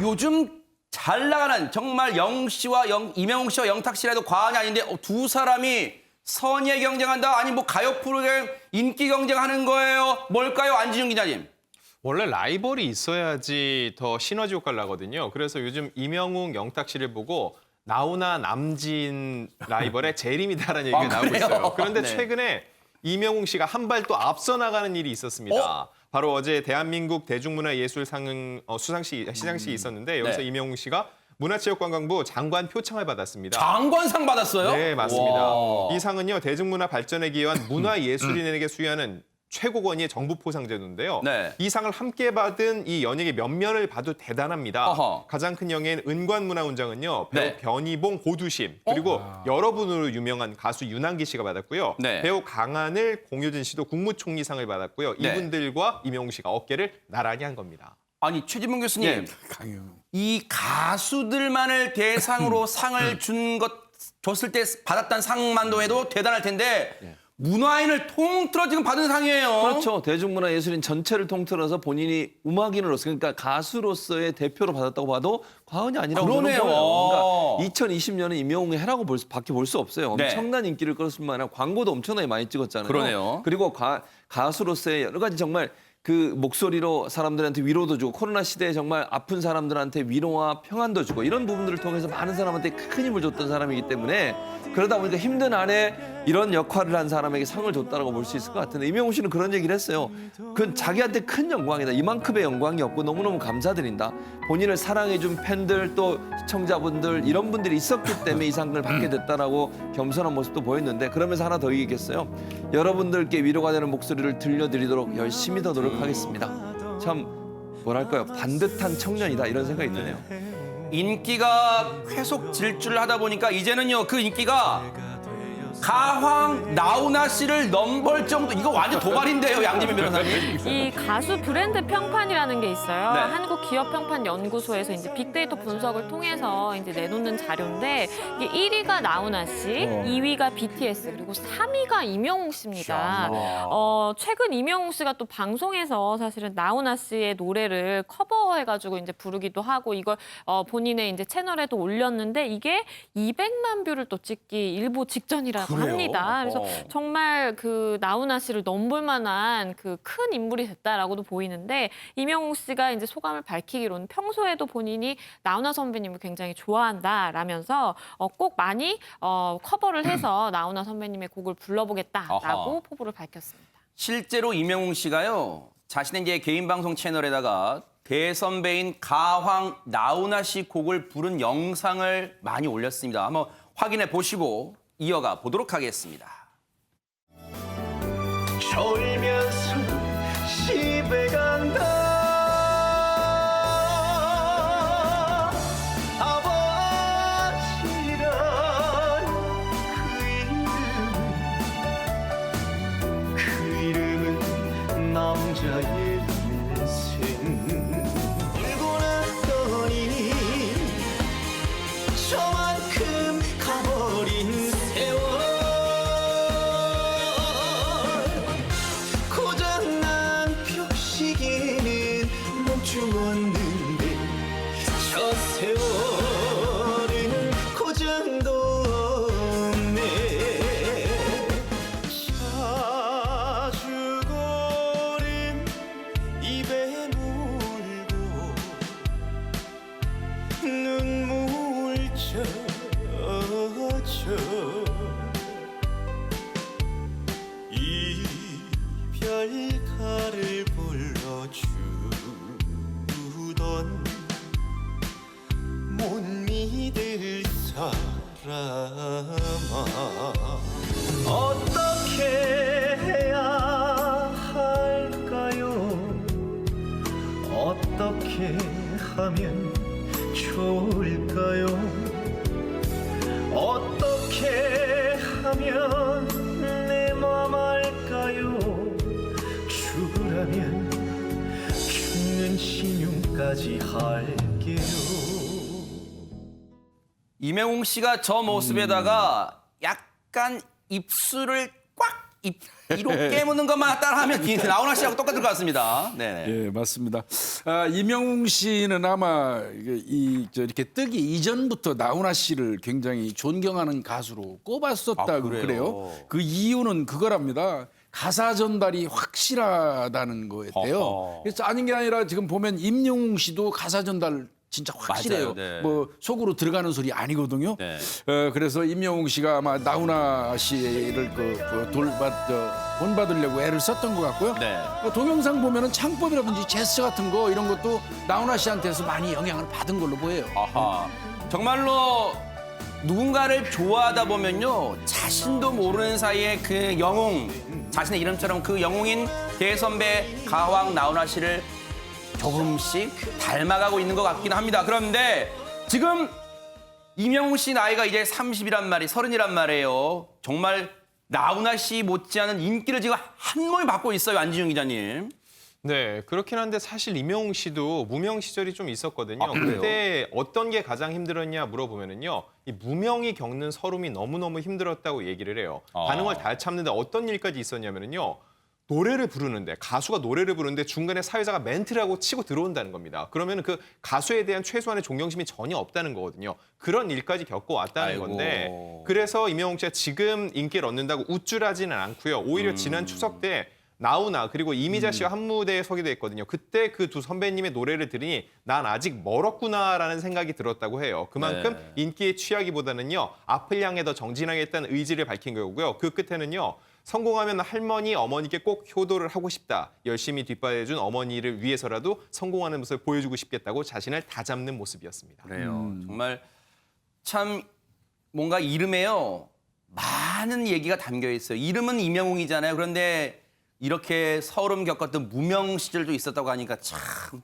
요즘 잘 나가는 정말 이명웅 씨와 영탁 씨라도 과언이 아닌데 두 사람이 선의의 경쟁한다? 아니 뭐 가요 프로그램 인기 경쟁하는 거예요? 뭘까요? 안지준 기자님. 원래 라이벌이 있어야지 더 시너지 효과를 나거든요. 그래서 요즘 이명웅, 영탁 씨를 보고 나훈아, 남진 라이벌의 재림이다라는 얘기가 나오고 그래요? 있어요. 그런데 네. 최근에 이명웅 씨가 한 발 또 앞서 나가는 일이 있었습니다. 바로 어제 대한민국 대중문화예술상 시상식이 있었는데 여기서 네. 이명웅 씨가 문화체육관광부 장관 표창을 받았습니다. 장관상 받았어요? 네, 맞습니다. 와. 이 상은요, 대중문화 발전에 기여한 문화예술인에게 수여하는 최고 권위의 정부 포상제도인데요. 네. 이 상을 함께 받은 이 연예계 면면을 봐도 대단합니다. 어허. 가장 큰 영예인 은관문화훈장은요, 배우 네. 변희봉, 고두심, 그리고 여러분으로 유명한 가수 윤한기 씨가 받았고요. 네. 배우 강하늘, 공효진 씨도 국무총리상을 받았고요. 네. 이분들과 이명웅 씨가 어깨를 나란히 한 겁니다. 아니 최진봉 교수님, 강요. 이 가수들만을 대상으로 상을 줬을 때 받았던 상만도 해도 대단할 텐데 문화인을 통틀어 지금 받은 상이에요. 그렇죠. 대중문화예술인 전체를 통틀어서 본인이 음악인으로서 그러니까 가수로서의 대표로 받았다고 봐도 과언이 아니라고 저는 그러네요. 봐요. 그러니까 2020년은 임영웅의 해라고 밖에 볼 수 없어요. 네. 엄청난 인기를 끌었을 뿐만 아니라 광고도 엄청나게 많이 찍었잖아요. 그러네요. 그리고 가수로서의 여러 가지 정말 그 목소리로 사람들한테 위로도 주고 코로나 시대에 정말 아픈 사람들한테 위로와 평안도 주고 이런 부분들을 통해서 많은 사람한테 큰 힘을 줬던 사람이기 때문에 그러다 보니까 힘든 안에 이런 역할을 한 사람에게 상을 줬다라고 볼 수 있을 것 같은데 이명웅 씨는 그런 얘기를 했어요. 그건 자기한테 큰 영광이다. 이만큼의 영광이었고 너무너무 감사드린다. 본인을 사랑해준 팬들 또 시청자분들 이런 분들이 있었기 때문에 이 상을 받게 됐다라고 겸손한 모습도 보였는데 그러면서 하나 더 얘기했어요. 여러분들께 위로가 되는 목소리를 들려드리도록 열심히 더 노력하겠습니다. 참 뭐랄까요. 반듯한 청년이다 이런 생각이 드네요. 인기가 계속 질주를 하다 보니까 이제는요 그 인기가 가황 나훈아 씨를 넘볼 정도 이거 완전 도발인데요 양지민 변호사님. 이 가수 브랜드 평판이라는 게 있어요. 네. 한국기업평판연구소에서 이제 빅데이터 분석을 통해서 이제 내놓는 자료인데 이게 1위가 나훈아 씨, 2위가 BTS 그리고 3위가 이명웅 씨입니다. 최근 이명웅 씨가 또 방송에서 사실은 나훈아 씨의 노래를 커버해가지고 이제 부르기도 하고 이걸 본인의 이제 채널에도 올렸는데 이게 200만 뷰를 또 찍기 일보 직전이라고 그래요? 합니다. 그래서 정말 그 나훈아 씨를 넘볼 만한 그 큰 인물이 됐다라고도 보이는데 이명웅 씨가 이제 소감을 밝히기로는 평소에도 본인이 나훈아 선배님을 굉장히 좋아한다라면서 꼭 많이 커버를 해서 나훈아 선배님의 곡을 불러보겠다라고 아하. 포부를 밝혔습니다. 실제로 이명웅 씨가요 자신의 이제 개인 방송 채널에다가 대선배인 가황 나훈아 씨 곡을 부른 영상을 많이 올렸습니다. 한번 확인해 보시고 이어가 보도록 하겠습니다. 졸면서 집에 간다 아버지란 그 이름은 남자의 인생 울고 났더니 저만큼 가버린 세월 고장난 벽시계는 멈추었는데 저 세월은 고장도 없네 자주거린 입에 물고 눈물 젖어 이별가를 불러주던 못 믿을 사람아 어떻게 해야 할까요 어떻게 하면 좋을까요 어떻게 하면 내 맘 알까요 죽으라면 죽는 신용까지 할게요 이명웅 씨가 저 모습에다가 약간 입술을 꽉 이로 깨무는 것만 따라하면 나훈아 씨하고 똑같을 것 같습니다. 네. 예, 맞습니다. 이명웅 씨는 아마 이렇게 뜨기 이전부터 나훈아 씨를 굉장히 존경하는 가수로 꼽았었다고 그래요? 그래요. 그 이유는 그거랍니다. 가사 전달이 확실하다는 거였대요. 어허. 그래서 아닌 게 아니라 지금 보면 임영웅 씨도 가사 전달 진짜 확실해요. 맞아요, 네. 뭐 속으로 들어가는 소리 아니거든요. 네. 그래서 임영웅 씨가 아마 나훈아 씨를 본받으려고 애를 썼던 것 같고요. 네. 동영상 보면은 창법이라든지 제스처 같은 거 이런 것도 나훈아 씨한테서 많이 영향을 받은 걸로 보여요. 아하. 정말로 누군가를 좋아하다 보면요. 자신도 모르는 사이에 그 영웅, 자신의 이름처럼 그 영웅인 대선배 가왕 나훈아 씨를 조금씩 닮아가고 있는 것 같긴 합니다. 그런데 지금 임영웅 씨 나이가 이제 30이란 말이 30이란 말이에요. 정말 나훈아 씨 못지않은 인기를 지금 한 몸에 받고 있어요. 안지윤 기자님. 네, 그렇긴 한데 사실 임영웅 씨도 무명 시절이 좀 있었거든요. 그래요? 그때 어떤 게 가장 힘들었냐 물어보면은요, 이 무명이 겪는 서름이 너무너무 힘들었다고 얘기를 해요. 반응을 다 참는데 어떤 일까지 있었냐면은요, 노래를 부르는데 가수가 노래를 부르는데 중간에 사회자가 멘트를 하고 치고 들어온다는 겁니다. 그러면 그 가수에 대한 최소한의 존경심이 전혀 없다는 거거든요. 그런 일까지 겪어왔다는 아이고. 건데 그래서 임영웅 씨가 지금 인기를 얻는다고 우쭐하지는 않고요. 오히려 지난 추석 때 나훈아 그리고 이미자 씨가 한 무대에 서기도 했거든요. 그때 그 두 선배님의 노래를 들으니 난 아직 멀었구나라는 생각이 들었다고 해요. 그만큼 네. 인기에 취하기보다는요. 앞을 향해 더 정진하겠다는 의지를 밝힌 거고요. 그 끝에는요. 성공하면 할머니, 어머니께 꼭 효도를 하고 싶다. 열심히 뒷받아준 어머니를 위해서라도 성공하는 모습을 보여주고 싶겠다고 자신을 다잡는 모습이었습니다. 그래요. 정말 참 뭔가 이름에요. 많은 얘기가 담겨 있어요. 이름은 임영웅이잖아요. 그런데 이렇게 서름 겪었던 무명 시절도 있었다고 하니까 참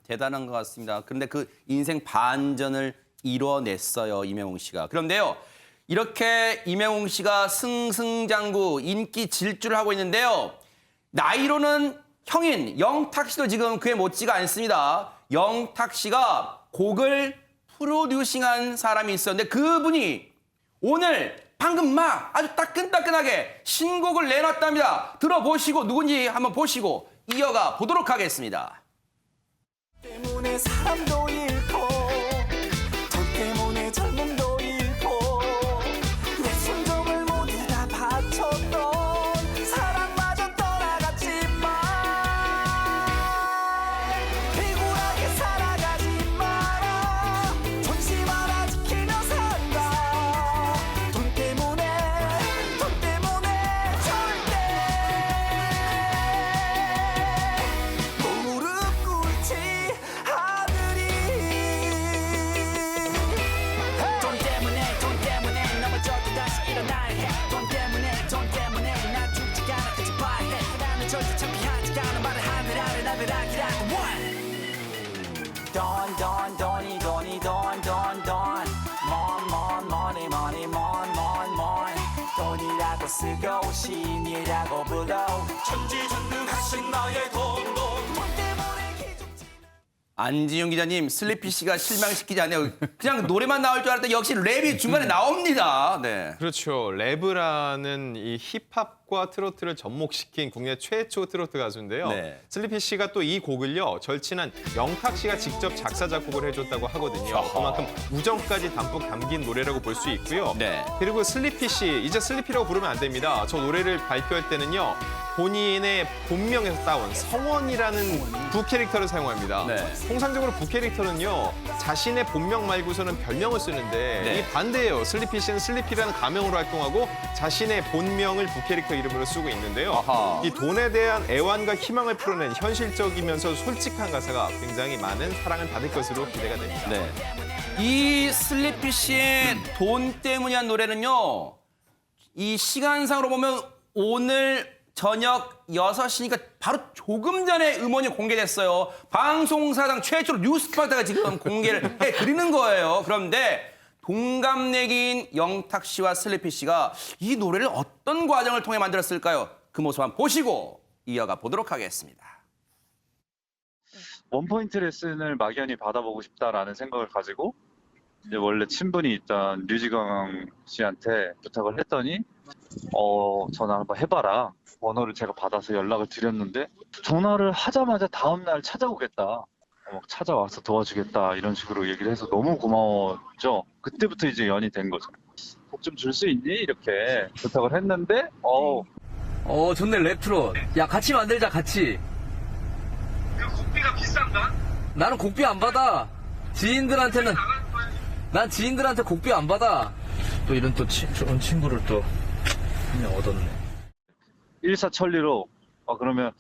대단한 것 같습니다. 그런데 그 인생 반전을 이뤄냈어요. 임영웅 씨가. 그런데요. 이렇게 임영웅 씨가 승승장구 인기 질주를 하고 있는데요. 나이로는 형인 영탁 씨도 지금 그에 못지가 않습니다. 영탁 씨가 곡을 프로듀싱한 사람이 있었는데 그분이 오늘 방금 막 아주 따끈따끈하게 신곡을 내놨답니다. 들어보시고 누군지 한번 보시고 이어가 보도록 하겠습니다. 때문에 사람도 잃고 돈 때문에 젊음도 잃고 내 순종을 모두 다 바쳤던 사랑마저 떠나갔지만 비굴하게 살아가지 마라 존심 하나 지키며 산다 돈 때문에 절대 무릎 꿇지 아들이 돈 때문에 넘어져도 다시 일어나야 해돈 때문에 난 죽지 않아 끝이 봐야 해 나는 절대 창피하지 않아 말을 하늘 아래 나를 아기라고 돈이라고 쓰고 신이라고 불러 천지전능하신 나의 돈 때문에 기죽지 안지윤 기자님, 슬리피 씨가 실망시키지 않네요. 그냥 노래만 나올 줄 알았더니 역시 랩이 중간에 나옵니다. 네. 그렇죠. 랩이라는 이 힙합과 트로트를 접목시킨 국내 최초 트로트 가수인데요. 네. 슬리피 씨가 또 이 곡을요. 절친한 영탁 씨가 직접 작사 작곡을 해줬다고 하거든요. 그만큼 우정까지 담뿍 담긴 노래라고 볼 수 있고요. 네. 그리고 슬리피 씨, 이제 슬리피라고 부르면 안 됩니다. 저 노래를 발표할 때는요. 본인의 본명에서 따온 성원이라는 부캐릭터를 사용합니다. 네. 통상적으로 부캐릭터는요. 자신의 본명 말고서는 별명을 쓰는데 네. 이 반대예요. 슬리피 씨는 슬리피라는 가명으로 활동하고 자신의 본명을 부캐릭터 이름으로 쓰고 있는데요. 아하. 이 돈에 대한 애환과 희망을 풀어낸 현실적이면서 솔직한 가사가 굉장히 많은 사랑을 받을 것으로 기대가 됩니다. 네. 이 슬리피 씨의 돈 때문이란 노래는요. 이 시간상으로 보면 오늘 저녁 6시니까 바로 조금 전에 음원이 공개됐어요. 방송사상 최초로 뉴스파트가 지금 공개를 해드리는 거예요. 그런데 동갑내기인 영탁 씨와 슬리피 씨가 이 노래를 어떤 과정을 통해 만들었을까요? 그 모습 한번 보시고 이어가 보도록 하겠습니다. 원포인트 레슨을 막연히 받아보고 싶다라는 생각을 가지고 이제 원래 친분이 있던 류지강 씨한테 부탁을 했더니 전화 한번 해봐라. 번호를 제가 받아서 연락을 드렸는데 전화를 하자마자 다음날 찾아오겠다. 막 찾아와서 도와주겠다 이런 식으로 얘기를 해서 너무 고마웠죠. 그때부터 이제 연이 된 거죠. 곡 좀 줄 수 있니? 이렇게 부탁을 했는데 좋네, 레트로. 야, 같이 만들자, 같이. 그 곡비가 비싼가? 나는 곡비 안 받아. 난 지인들한테 곡비 안 받아. 또 이런 또 좋은 친구를 또 그냥 얻었네. 일사천리로 그러면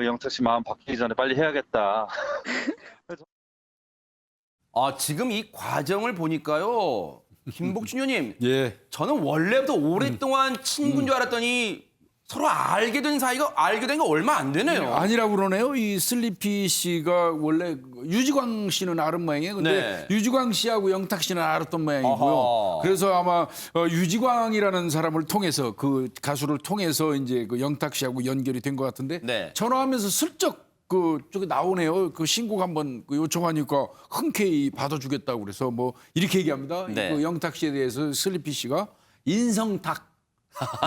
영탁 씨 마음 바뀌기 전에 빨리 해야겠다. 지금 이 과정을 보니까요. 김복준 의원님, 예. 저는 원래부터 오랫동안 친구인 줄 알았더니 서로 알게 된 게 얼마 안 되네요. 아니라고 그러네요. 이 슬리피 씨가 원래 유지광 씨는 아는 모양이에요. 근데 네. 유지광 씨하고 영탁 씨는 알았던 모양이고요. 어허. 그래서 아마 유지광이라는 사람을 통해서 그 가수를 통해서 이제 그 영탁 씨하고 연결이 된 것 같은데 네. 전화하면서 슬쩍 저기 나오네요. 그 신곡 한번 요청하니까 흔쾌히 받아주겠다고 그래서 뭐 이렇게 얘기합니다. 네. 그 영탁 씨에 대해서 슬리피 씨가 인성탁.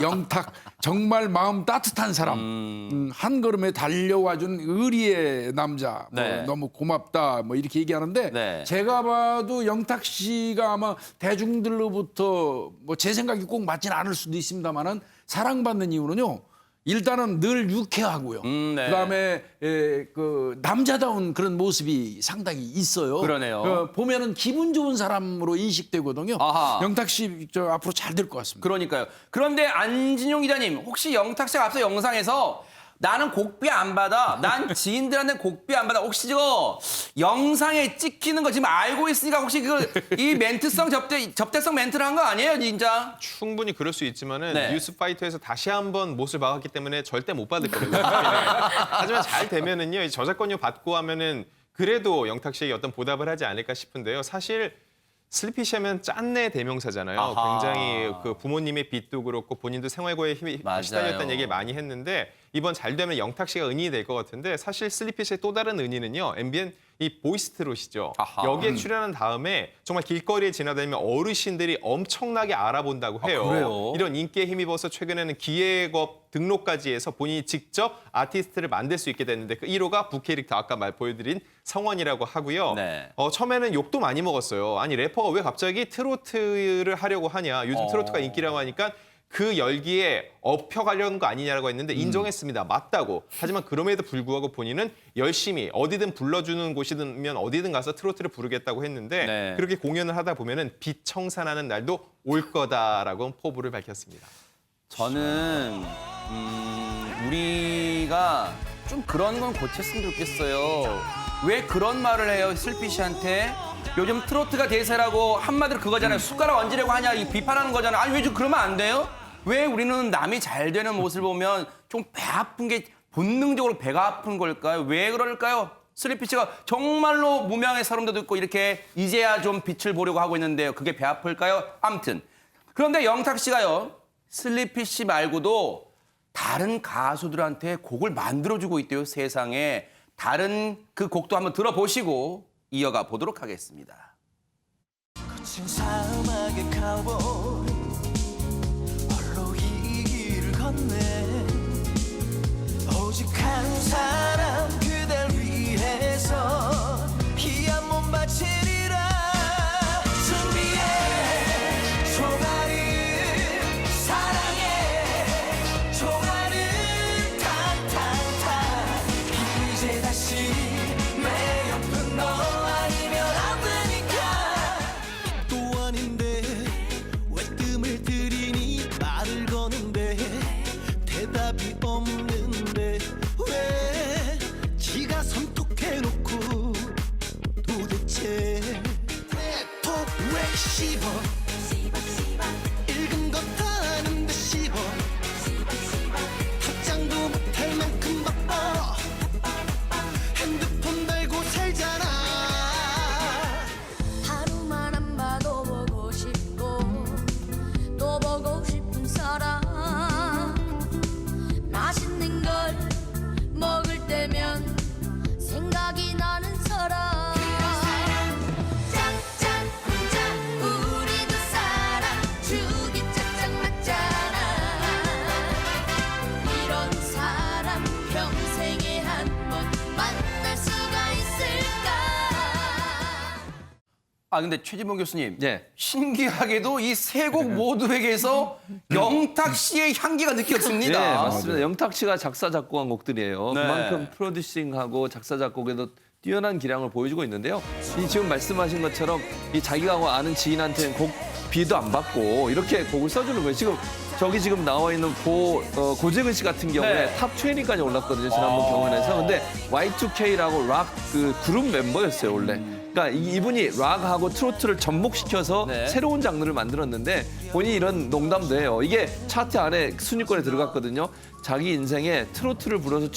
영탁 정말 마음 따뜻한 사람 한 걸음에 달려와준 의리의 남자 네. 너무 고맙다 뭐 이렇게 얘기하는데 네. 제가 봐도 영탁 씨가 아마 대중들로부터 뭐 제 생각이 꼭 맞지는 않을 수도 있습니다만은 사랑받는 이유는요 일단은 늘 유쾌하고요 네. 그다음에 그 남자다운 그런 모습이 상당히 있어요. 그러네요. 보면은 기분 좋은 사람으로 인식되거든요. 아하. 영탁 씨 앞으로 잘 될 것 같습니다. 그러니까요. 그런데 안진용 기자님, 혹시 영탁 씨가 앞서 영상에서 나는 곡비 안 받아. 난 지인들한테 곡비 안 받아. 혹시 저거 영상에 찍히는 거 지금 알고 있으니까 혹시 이 멘트성 접대성 멘트를 한 거 아니에요, 진짜? 충분히 그럴 수 있지만은 네. 뉴스파이터에서 다시 한번 못을 박았기 때문에 절대 못 받을 거거든요. 하지만 잘 되면은요, 이 저작권료 받고 하면은 그래도 영탁 씨에게 어떤 보답을 하지 않을까 싶은데요. 사실 슬리피 씨 하면 짠내 대명사잖아요. 아하. 굉장히 그 부모님의 빚도 그렇고 본인도 생활고에 힘이 맞아요. 시달렸다는 얘기를 많이 했는데 이번 잘 되면 영탁 씨가 은인이 될 것 같은데 사실 슬리피 씨의 또 다른 은인은요. MBN 이 보이스트롯이죠. 아하. 여기에 출연한 다음에 정말 길거리에 지나다니면 어르신들이 엄청나게 알아본다고 해요. 그래요? 이런 인기에 힘입어서 최근에는 기획업 등록까지 해서 본인이 직접 아티스트를 만들 수 있게 됐는데 그 1호가 부캐릭터 아까 보여드린 성원이라고 하고요. 네. 처음에는 욕도 많이 먹었어요. 아니 래퍼가 왜 갑자기 트로트를 하려고 하냐. 요즘 트로트가 인기라고 하니까 그 열기에 업혀가려는 거 아니냐라고 했는데 인정했습니다. 맞다고. 하지만 그럼에도 불구하고 본인은 열심히 어디든 불러주는 곳이면 어디든 가서 트로트를 부르겠다고 했는데 네. 그렇게 공연을 하다 보면은 빚 청산하는 날도 올 거다라고 포부를 밝혔습니다. 저는 우리가 좀 그런 건 고쳤으면 좋겠어요. 왜 그런 말을 해요, 슬피 씨한테? 요즘 트로트가 대세라고 한마디로 그거잖아요. 숟가락 얹으려고 하냐, 이 비판하는 거잖아요. 아니 왜 좀 그러면 안 돼요? 왜 우리는 남이 잘 되는 모습을 보면 좀 배 아픈 게 본능적으로 배가 아픈 걸까요? 왜 그럴까요? 슬리피 씨가 정말로 무명의 사람들도 있고 이렇게 이제야 좀 빛을 보려고 하고 있는데요. 그게 배 아플까요? 아무튼. 그런데 영탁 씨가요. 슬리피 씨 말고도 다른 가수들한테 곡을 만들어주고 있대요. 세상에. 다른 그 곡도 한번 들어보시고 이어가 보도록 하겠습니다. 거친 사막의 카우보이 홀로 이 길을 걷네 오직 한 사람 그댈 위해서 이 한 몸 바치리라 준비해 총알은 사랑해 총알은 탕탕탕 이제 다시 내 옆은 너 아니면 안 되니까 또 아닌데 왜 뜸을 들이니 말을 거는데 대답이 없는데 왜 지가 선톡해놓고 도대체 톡왜 씹어 읽은 것 다 아는데 씹어 답장도 못할 만큼 바빠 핸드폰 달고 살잖아 하루만 안 봐도 보고 싶고 또 보고 싶은 사람 맛있는 걸 먹을 때면 생각이 나는 사람 짠짠짠 아 근데 최진봉 교수님, 네. 신기하게도 이 세 곡 모두에게서 영탁 씨의 향기가 느껴집니다. 네, 맞습니다. 영탁 씨가 작사 작곡한 곡들이에요. 네. 그만큼 프로듀싱하고 작사 작곡에도 뛰어난 기량을 보여주고 있는데요. 이 지금 말씀하신 것처럼 이 자기가 아는 지인한테는 곡 비도 안 받고 이렇게 곡을 써주는 거예요. 지금 저기 지금 나와 있는 고재근 씨 같은 경우에 네. 탑 20까지 올랐거든요. 지난번 경연에서. 근데 Y2K라고 락 그 그룹 멤버였어요, 원래. 그러니까 이분이 락하고 트로트를 접목시켜서 네. 새로운 장르를 만들었는데 본인이 이런 농담도 해요. 이게 차트 안에 순위권에 들어갔거든요. 자기 인생에 트로트를 불러서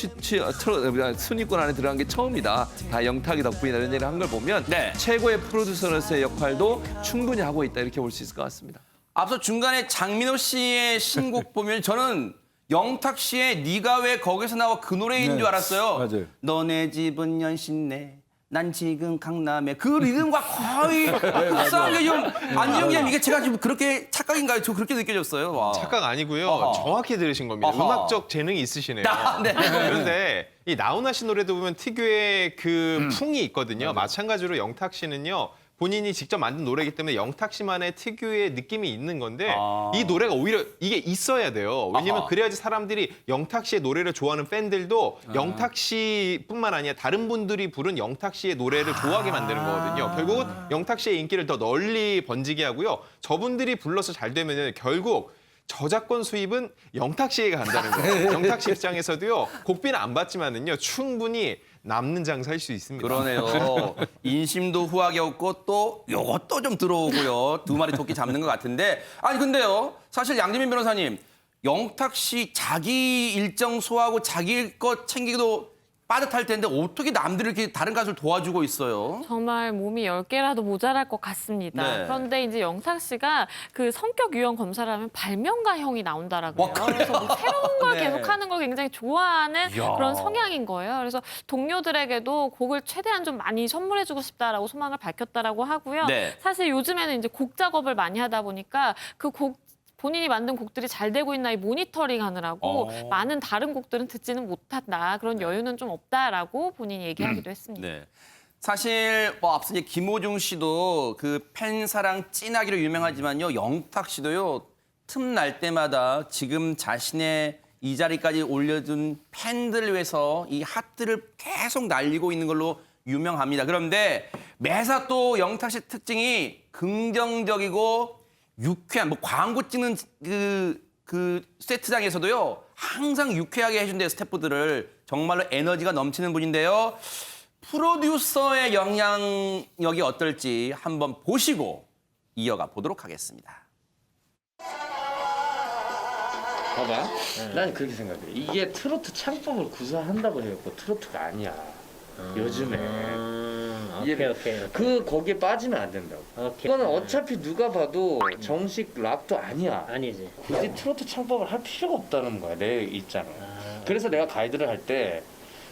순위권 안에 들어간 게 처음이다. 다 영탁이 덕분이다. 이런 얘기를 한 걸 보면 네. 최고의 프로듀서로서의 역할도 충분히 하고 있다. 이렇게 볼 수 있을 것 같습니다. 앞서 중간에 장민호 씨의 신곡 보면 저는 영탁 씨의 네가 왜 거기서 나와 그 노래인 네. 줄 알았어요. 맞아요. 너네 집은 연신내. 난 지금 강남에 그 리듬과 거의 흡사하게 좀 안정기님 이게 제가 지금 그렇게 착각인가요? 저 그렇게 느껴졌어요. 와. 착각 아니고요. 어허. 정확히 들으신 겁니다. 어허. 음악적 재능이 있으시네요. 네. 그런데 이 나훈아 씨 노래도 보면 특유의 그 풍이 있거든요. 네. 마찬가지로 영탁 씨는요. 본인이 직접 만든 노래이기 때문에 영탁 씨만의 특유의 느낌이 있는 건데 이 노래가 오히려 이게 있어야 돼요. 왜냐면 아하. 그래야지 사람들이 영탁 씨의 노래를 좋아하는 팬들도 영탁 씨뿐만 아니라 다른 분들이 부른 영탁 씨의 노래를 좋아하게 만드는 거거든요. 결국은 영탁 씨의 인기를 더 널리 번지게 하고요. 저분들이 불러서 잘 되면 결국 저작권 수입은 영탁 씨에게 간다는 거예요. 영탁 씨 입장에서도요. 곡비는 안 받지만은요. 충분히 남는 장사일 수 있습니다. 그러네요. 인심도 후하게 없고 또 요것도 좀 들어오고요. 두 마리 토끼 잡는 것 같은데. 아니 근데요. 사실 양재민 변호사님. 영탁 씨 자기 일정 소화하고 자기 것 챙기기도 빠듯할 텐데 어떻게 남들을 이렇게 다른 가수를 도와주고 있어요? 정말 몸이 10개라도 모자랄 것 같습니다. 네. 그런데 이제 영탁 씨가 그 성격 유형 검사를 하면 발명가형이 나온다라고요. 와, 그래요? 그래서 뭐 새로운 걸 네. 계속하는 걸 굉장히 좋아하는 이야. 그런 성향인 거예요. 그래서 동료들에게도 곡을 최대한 좀 많이 선물해주고 싶다라고 소망을 밝혔다라고 하고요. 네. 사실 요즘에는 이제 곡 작업을 많이 하다 보니까 그 곡 본인이 만든 곡들이 잘 되고 있나 이 모니터링 하느라고 많은 다른 곡들은 듣지는 못한다. 그런 여유는 좀 없다라고 본인이 얘기하기도 했습니다. 네. 사실 뭐 앞서 이제 김호중 씨도 그 팬사랑 찐하기로 유명하지만요. 영탁 씨도요. 틈날 때마다 지금 자신의 이 자리까지 올려둔 팬들을 위해서 이 핫들을 계속 날리고 있는 걸로 유명합니다. 그런데 매사 또 영탁 씨 특징이 긍정적이고 유쾌한 뭐 광고 찍는 그 세트장에서도요. 항상 유쾌하게 해준대요. 스태프들을. 정말로 에너지가 넘치는 분인데요. 프로듀서의 영향력이 어떨지 한번 보시고 이어가 보도록 하겠습니다. 봐봐. 난 그렇게 생각해. 이게 트로트 창법을 구사한다고 해갖고 트로트가 아니야. 요즘에. 오케이. 거기에 빠지면 안 된다고. 이거는 어차피 누가 봐도 정식 락도 아니야. 아니지. 굳이 트로트 창법을 할 필요가 없다는 거야, 내 입장은. 그래서 내가 가이드를 할 때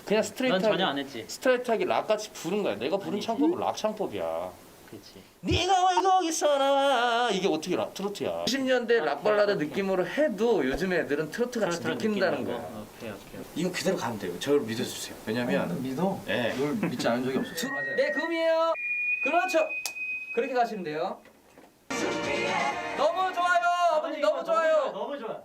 그냥 넌 전혀 안 했지. 스트레이트하게 락같이 부른 거야. 내가 부른 창법은 락 창법이야. 그렇지. 네가 왜 거기서 나와 이게 어떻게 트로트야. 90년대 락발라드 느낌으로 해도 요즘 애들은 트로트 같이 느낀다는 거야. 오케이. 이거 그대로 가면 돼요. 저를 믿어주세요. 왜냐면 믿어? 네. 널 믿지 않은 적이 없어. 네, 금이에요. 그렇죠. 그렇게 가시면 돼요. 너무 좋아요. 아버님 너무 좋아요. 너무 좋아.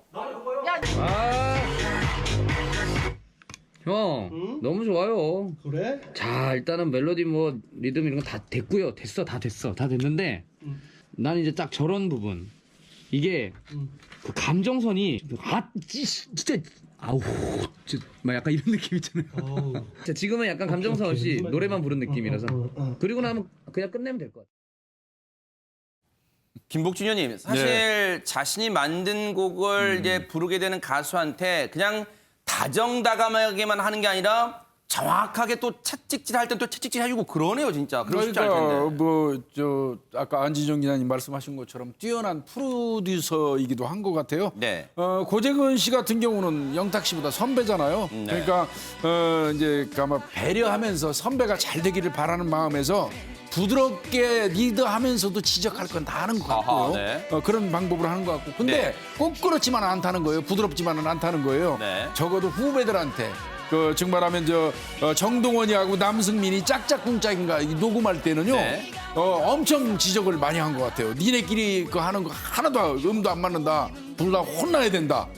형, 너무 좋아요. 그래? 자, 일단은 멜로디 뭐 리듬 이런 거 다 됐고요. 다 됐는데 나는 이제 딱 저런 부분 이게 그 감정선이 진짜 아우 막 약간 이런 느낌 있잖아요. 자, 지금은 약간 감정선 없이 노래만 부른 느낌이라서 그리고 나면 그냥 끝내면 될 것 같아요. 김복준 의원님, 사실 자신이 만든 곡을 이제 부르게 되는 가수한테 그냥 다정다감하게만 하는 게 아니라 정확하게 또 채찍질 할 땐 또 채찍질 해주고 그러네요, 진짜. 그러고 싶지 않을 텐데. 아까 안지정 기자님 말씀하신 것처럼 뛰어난 프로듀서이기도 한 것 같아요. 네. 고재근 씨 같은 경우는 영탁 씨보다 선배잖아요. 네. 그러니까 이제 아마 배려하면서 선배가 잘 되기를 바라는 마음에서 부드럽게 리드하면서도 지적할 건 다 하는 것 같고요. 아하, 네. 그런 방법으로 하는 것 같고. 근데 네. 꼭 그렇지만은 않다는 거예요. 부드럽지만은 않다는 거예요. 네. 적어도 후배들한테 정말하면 정동원이하고 남승민이 짝짝꿍짝인가 녹음할 때는요. 네. 엄청 지적을 많이 한 것 같아요. 니네끼리 그 하는 거 하나도 음도 안 맞는다. 둘 다 혼나야 된다.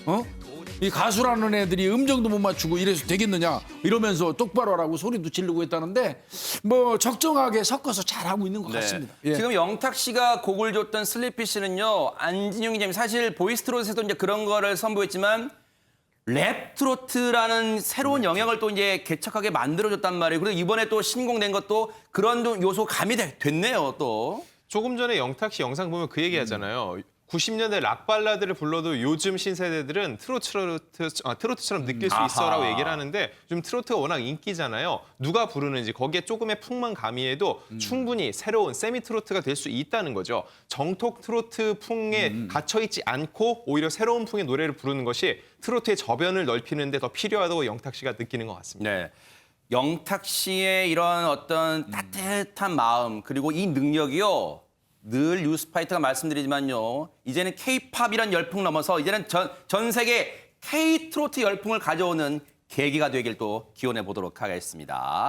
이 가수라는 애들이 음정도 못 맞추고 이래서 되겠느냐 이러면서 똑바로 하라고 소리도 지르고 했다는데 뭐 적정하게 섞어서 잘하고 있는 것 같습니다. 예. 지금 영탁 씨가 곡을 줬던 슬리피 씨는요, 안진용 기자님 사실 보이스트롯에서도 이제 그런 거를 선보였지만 랩 트로트라는 새로운 영역을 또 이제 개척하게 만들어줬단 말이에요. 그리고 이번에 또 신곡낸 것도 그런 요소 가미 됐네요, 또. 조금 전에 영탁 씨 영상 보면 그 얘기 하잖아요. 90년대 락 발라드를 불러도 요즘 신세대들은 트로트처럼 느낄 수 있어라고 얘기를 하는데 좀 트로트가 워낙 인기잖아요. 누가 부르는지 거기에 조금의 풍만 가미해도 충분히 새로운 세미 트로트가 될 수 있다는 거죠. 정통 트로트 풍에 갇혀 있지 않고 오히려 새로운 풍의 노래를 부르는 것이 트로트의 저변을 넓히는 데 더 필요하다고 영탁 씨가 느끼는 것 같습니다. 네. 영탁 씨의 이런 어떤 따뜻한 마음 그리고 이 능력이요. 늘 뉴스파이터가 말씀드리지만요. 이제는 K-팝이란 열풍 넘어서 이제는 전 세계 K-트로트 열풍을 가져오는 계기가 되길 또 기원해 보도록 하겠습니다.